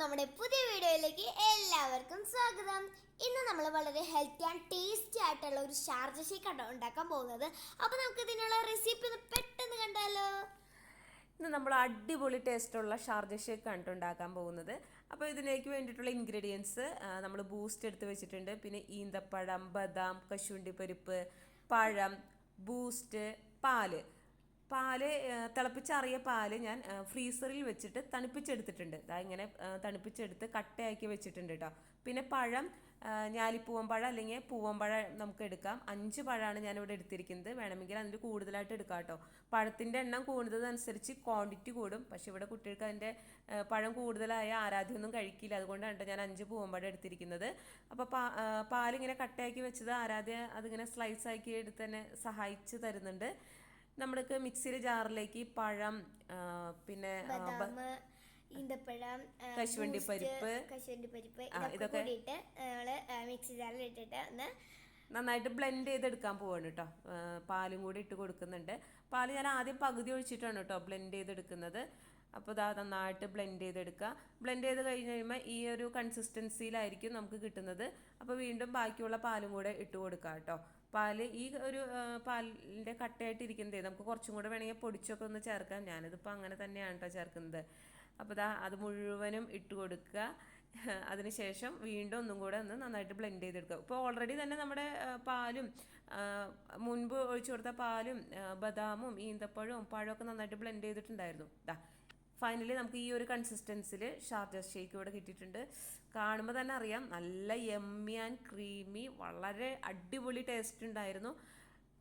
നമ്മുടെ പുതിയ വീഡിയോയിലേക്ക് എല്ലാവർക്കും സ്വാഗതം. ഇന്ന് നമ്മൾ വളരെ ഹെൽത്തി ആൻഡ് ടേസ്റ്റി ആയിട്ടുള്ള ഒരു ഷാർജ ഷേക്ക് ഉണ്ടാക്കാൻ പോകുന്നത്. അപ്പോൾ നമുക്ക് ഇതിനുള്ള റെസിപ്പി പെട്ടെന്ന് കണ്ടാലോ. ഇന്ന് നമ്മൾ അടിപൊളി ടേസ്റ്റുള്ള ഷാർജ ഷേക്ക് ആണ് ഉണ്ടാക്കാൻ പോകുന്നത്. അപ്പോൾ ഇതിലേക്ക് വേണ്ടിയിട്ടുള്ള ഇൻഗ്രീഡിയൻസ് നമ്മൾ ബൂസ്റ്റ് എടുത്ത് വെച്ചിട്ടുണ്ട്. പിന്നെ ഈന്തപ്പഴം, ബദാം, കശുവണ്ടി പരിപ്പ്, പഴം, ബൂസ്റ്റ്, പാല് തിളപ്പിച്ചാറിയ പാല് ഞാൻ ഫ്രീസറിൽ വെച്ചിട്ട് തണുപ്പിച്ചെടുത്തിട്ടുണ്ട്. ഇങ്ങനെ തണുപ്പിച്ചെടുത്ത് കട്ടയാക്കി വെച്ചിട്ടുണ്ട് കേട്ടോ. പിന്നെ പഴം, ഞാലിപ്പൂവമ്പഴം അല്ലെങ്കിൽ പൂവമ്പഴം നമുക്ക് എടുക്കാം. 5 പഴമാണ് ഞാനിവിടെ എടുത്തിരിക്കുന്നത്. വേണമെങ്കിൽ അതിൻ്റെ കൂടുതലായിട്ട് എടുക്കാം കേട്ടോ. പഴത്തിൻ്റെ എണ്ണം കൂടുന്നതനുസരിച്ച് ക്വാണ്ടിറ്റി കൂടും. പക്ഷേ ഇവിടെ കുട്ടികൾക്ക് അതിൻ്റെ പഴം കൂടുതലായ ആരാധ്യമൊന്നും കഴിക്കില്ല. അതുകൊണ്ടാണ് ഞാൻ 5 പൂവമ്പഴം എടുത്തിരിക്കുന്നത്. അപ്പോൾ പാലിങ്ങനെ കട്ടയാക്കി വെച്ചത് ആരാധ്യ അതിങ്ങനെ സ്ലൈസ് ആക്കി എടുത്ത് തന്നെ സഹായിച്ച് തരുന്നുണ്ട്. നമ്മൾക്ക് മിക്സിയുടെ ജാറിലേക്ക് പഴം, പിന്നെ ഈന്തപ്പഴം, കശുവണ്ടി പരിപ്പ് ഇതൊക്കെ മിക്സി ജാറിൽ ഇട്ടിട്ട് നന്നായിട്ട് ബ്ലെൻഡ് ചെയ്തെടുക്കാൻ പോവാണ് കേട്ടോ. പാലും കൂടി ഇട്ട് കൊടുക്കുന്നുണ്ട്. പാല് ഞാൻ ആദ്യം പകുതി ഒഴിച്ചിട്ടാണ് കേട്ടോ ബ്ലെൻഡ് ചെയ്തെടുക്കുന്നത്. അപ്പോൾ നന്നായിട്ട് ബ്ലെൻഡ് ചെയ്തെടുക്കുക. ബ്ലെൻഡ് ചെയ്ത് കഴിഞ്ഞ് കഴിയുമ്പോൾ ഈ ഒരു കൺസിസ്റ്റൻസിയിലായിരിക്കും നമുക്ക് കിട്ടുന്നത്. അപ്പോൾ വീണ്ടും ബാക്കിയുള്ള പാലും കൂടെ ഇട്ട് കൊടുക്കുക കേട്ടോ. പാല് ഈ ഒരു പാലിൻ്റെ കട്ടയായിട്ടിരിക്കുന്നത് നമുക്ക് കുറച്ചും കൂടെ വേണമെങ്കിൽ പൊടിച്ചൊക്കെ ഒന്ന് ചേർക്കാം. ഞാനിതിപ്പോൾ അങ്ങനെ തന്നെയാണ് കേട്ടോ ചേർക്കുന്നത്. അപ്പോൾ അത് മുഴുവനും ഇട്ട് കൊടുക്കുക. അതിനുശേഷം വീണ്ടും ഒന്നും കൂടെ ഒന്ന് നന്നായിട്ട് ബ്ലെൻഡ് ചെയ്തെടുക്കുക. ഇപ്പോൾ ഓൾറെഡി തന്നെ നമ്മുടെ പാലും മുൻപ് ഒഴിച്ചു കൊടുത്ത പാലും ബദാമും ഈന്തപ്പഴവും പഴമൊക്കെ നന്നായിട്ട് ബ്ലെൻഡ് ചെയ്തിട്ടുണ്ടായിരുന്നു. ഫൈനലി നമുക്ക് ഈ ഒരു കൺസിസ്റ്റൻസിൽ ഷാർജ ഷേക്ക് ഇവിടെ കിട്ടിയിട്ടുണ്ട്. കാണുമ്പോൾ തന്നെ അറിയാം നല്ല യമ്മി ആൻഡ് ക്രീമി, വളരെ അടിപൊളി ടേസ്റ്റ് ഉണ്ടായിരുന്നു.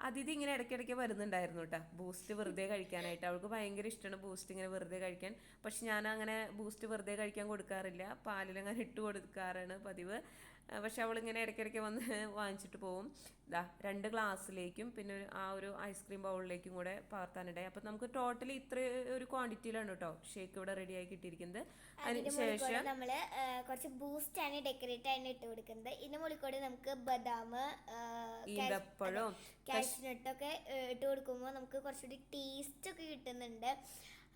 അതിഥി ഇങ്ങനെ ഇടയ്ക്കിടയ്ക്ക് വരുന്നുണ്ടായിരുന്നു കേട്ടോ ബൂസ്റ്റ് വെറുതെ കഴിക്കാനായിട്ട്. അവൾക്ക് ഭയങ്കര ഇഷ്ടമാണ് ബൂസ്റ്റ് ഇങ്ങനെ വെറുതെ കഴിക്കാൻ. പക്ഷെ ഞാൻ അങ്ങനെ ബൂസ്റ്റ് വെറുതെ കഴിക്കാൻ കൊടുക്കാറില്ല, പാലിലങ്ങനെ ഇട്ട് കൊടുക്കാറാണ് പതിവ്. പക്ഷെ അവളിങ്ങനെ ഇടയ്ക്കിടയ്ക്ക് വന്ന് വാങ്ങിച്ചിട്ട് പോകും. 2 ഗ്ലാസ്സിലേക്കും പിന്നെ ആ ഒരു ഐസ്ക്രീം ബൗളിലേക്കും കൂടെ പകർത്താനിടയായി. അപ്പം നമുക്ക് ടോട്ടലി ഇത്ര ഒരു ക്വാണ്ടിറ്റിയിലാണ് കേട്ടോ ഷേക്ക് ഇവിടെ റെഡി ആയി കിട്ടിയിരിക്കുന്നത്. അതിനുശേഷം നമ്മൾ കുറച്ച് ബൂസ്റ്റ് ആണ് ഡെക്കറേറ്റ് ആയിട്ട് ഇട്ട് കൊടുക്കുന്നത്. ഇതിന് മുകളിൽ നമുക്ക് ബദാം, ഈന്തപ്പഴവും കാഷ്നട്ടൊക്കെ ഇട്ട് കൊടുക്കുമ്പോൾ നമുക്ക് കുറച്ചുകൂടി ടേസ്റ്റ് ഒക്കെ കിട്ടുന്നുണ്ട്.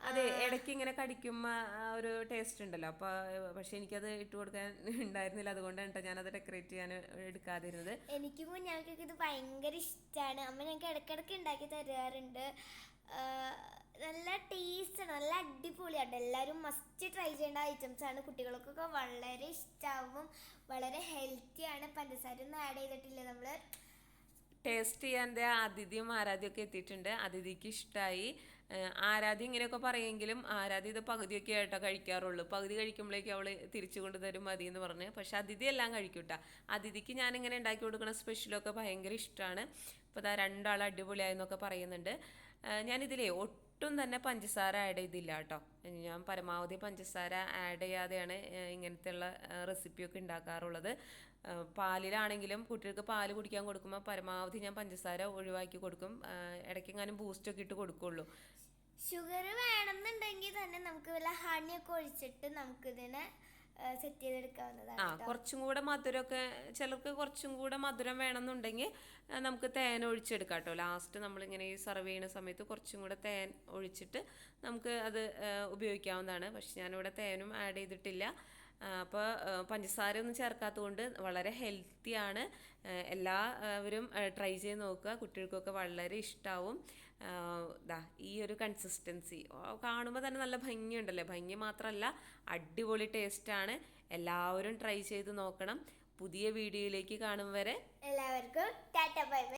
അതെ, ഇടയ്ക്ക് ഇങ്ങനെ കടിക്കുമ്പോൾ ഒരു ടേസ്റ്റ് ഉണ്ടല്ലോ. അപ്പോൾ പക്ഷെ എനിക്കത് ഇട്ട് കൊടുക്കാൻ ഉണ്ടായിരുന്നില്ല. അതുകൊണ്ടാണ് ഞാനത് ഡെക്കറേറ്റ് ചെയ്യാൻ എടുക്കാതിരുന്നത്. എനിക്കും ഞങ്ങൾക്കൊക്കെ ഇത് ഭയങ്കര ഇഷ്ടമാണ്. അമ്മ ഞങ്ങൾക്ക് ഇടയ്ക്കിടയ്ക്ക് ഉണ്ടാക്കി തരാറുണ്ട്. നല്ല ടേസ്റ്റാണ്, നല്ല അടിപൊളിയാണ്. എല്ലാവരും മസ്റ്റ് ട്രൈ ചെയ്യേണ്ട ഐറ്റംസ് ആണ്. കുട്ടികൾക്കൊക്കെ വളരെ ഇഷ്ടമാവും. വളരെ ഹെൽത്തിയാണ്. പഞ്ചസാര ഒന്നും ആഡ് ചെയ്തിട്ടില്ല നമ്മൾ. ടേസ്റ്റ് ചെയ്യാൻ അതിഥിയും ആരാധ്യമൊക്കെ എത്തിയിട്ടുണ്ട്. അതിഥിക്ക് ഇഷ്ടമായി. ആരാധ്യ ഇങ്ങനെയൊക്കെ പറയുമെങ്കിലും ആരാധ്യ ഇത് പകുതിയൊക്കെ ആയിട്ടോ കഴിക്കാറുള്ളൂ. പകുതി കഴിക്കുമ്പോഴേക്കും അവൾ തിരിച്ചു കൊണ്ടുതരും മതി എന്ന് പറഞ്ഞ്. പക്ഷെ അതിഥി എല്ലാം കഴിക്കൂട്ടാ. അതിഥിക്ക് ഞാനിങ്ങനെ ഉണ്ടാക്കി കൊടുക്കുന്ന സ്പെഷ്യലൊക്കെ ഭയങ്കര ഇഷ്ടമാണ്. ഇപ്പോൾ 2 ആൾ അടിപൊളിയായെന്നൊക്കെ പറയുന്നുണ്ട്. ഞാനിതിലേ ഒട്ടും തന്നെ പഞ്ചസാര ആഡ് ചെയ്തില്ല കേട്ടോ. ഞാൻ പരമാവധി പഞ്ചസാര ആഡ് ചെയ്യാതെയാണ് ഇങ്ങനത്തെയുള്ള റെസിപ്പിയൊക്കെ ഉണ്ടാക്കാറുള്ളത്. പാലിലാണെങ്കിലും കുട്ടികൾക്ക് പാല് കുടിക്കാൻ കൊടുക്കുമ്പോൾ പരമാവധി ഞാൻ പഞ്ചസാര ഒഴിവാക്കി കൊടുക്കും. ഇടയ്ക്കെങ്ങാനും ബൂസ്റ്റൊക്കെ ഇട്ട് കൊടുക്കുള്ളൂ. ഷുഗർ വേണമെന്നുണ്ടെങ്കിൽ തന്നെ നമുക്ക് വല്ല ഹണിയൊക്കെ ഒഴിച്ചിട്ട് നമുക്കിതിനെ സെറ്റ് ചെയ്തെടുക്കാവുന്നതാണ്. കുറച്ചും കൂടെ മധുരമൊക്കെ ചിലർക്ക് കുറച്ചും കൂടെ മധുരം വേണമെന്നുണ്ടെങ്കിൽ നമുക്ക് തേൻ ഒഴിച്ചെടുക്കാം കേട്ടോ. ലാസ്റ്റ് നമ്മളിങ്ങനെ ഈ സർവ് ചെയ്യുന്ന സമയത്ത് കുറച്ചും കൂടെ തേൻ ഒഴിച്ചിട്ട് നമുക്ക് അത് ഉപയോഗിക്കാവുന്നതാണ്. പക്ഷെ ഞാനിവിടെ തേനും ആഡ് ചെയ്തിട്ടില്ല. അപ്പോൾ പഞ്ചസാര ഒന്നും ചേർക്കാത്തതുകൊണ്ട് വളരെ ഹെൽത്തിയാണ്. എല്ലാവരും ട്രൈ ചെയ്ത് നോക്കുക. കുട്ടികൾക്കൊക്കെ വളരെ ഇഷ്ടമാവും. ഈ ഒരു കൺസിസ്റ്റൻസി കാണുമ്പോൾ തന്നെ നല്ല ഭംഗിയുണ്ടല്ലേ. ഭംഗി മാത്രമല്ല അടിപൊളി ടേസ്റ്റാണ്. എല്ലാവരും ട്രൈ ചെയ്ത് നോക്കണം. പുതിയ വീഡിയോയിലേക്ക് കാണും വരെ എല്ലാവർക്കും ടാറ്റ ബൈ ബൈ.